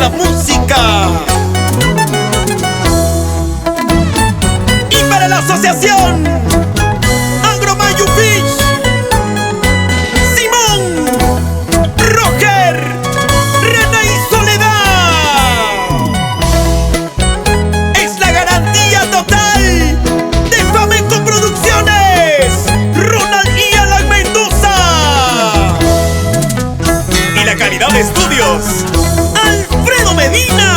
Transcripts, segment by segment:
la música. Y para la asociación Agromayu Fish, Simón, Roger, René y Soledad. Es la garantía total de Flamenco Producciones, Ronald y Alan Mendoza. Y la calidad de estudios, Alfredo Medina.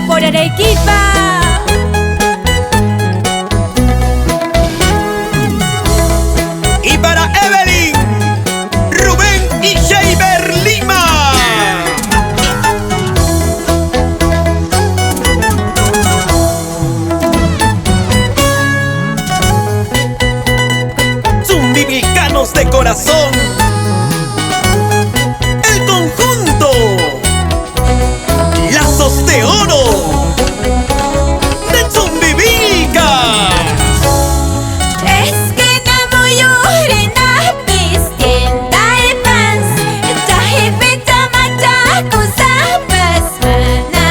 Por Arequipa. Y para Evelyn, Rubén y Shaver Lima. Zumbivilcanos de corazón, el conjunto Lazos de Oro de Zumbivilcas. Es que no voy a pistienda y pans, chahipita machacos, zapas,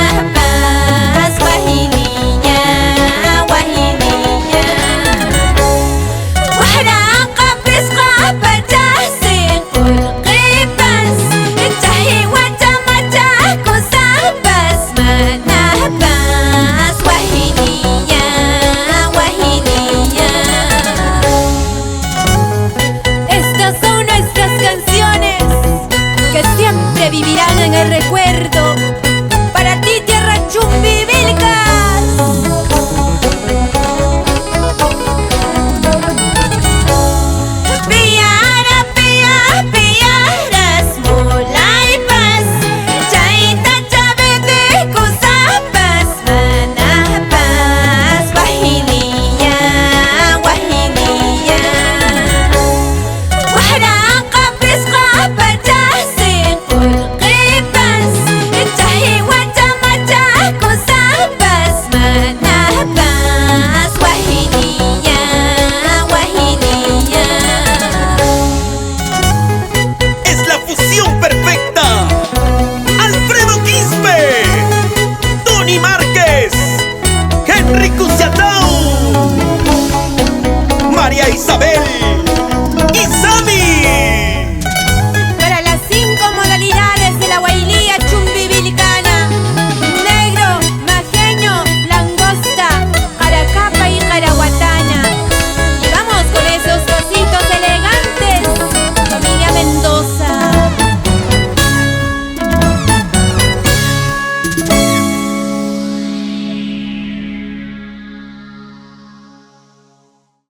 manapas, guajililla, guajililla. Guaraca, pesca, pachase, culquipas, chahihuacha, machacos, zapas, manapas, guajililla, guajililla. Estas son nuestras canciones que siempre vivirán en el recuerdo. Para ti, tierra Zumbivilcas. Piara, pia, piaras, mulaipas, chaita, chabete, kusapas, manapas, guajililla, guajililla. Guaraca, pesca, pachase, culquipas, chahihuacha, machacos, zapas, manapas, guajililla, guajililla. Es la fusión perfecta. Alfredo Quispe, Tony Márquez, Henry Cusiatao, María Isabel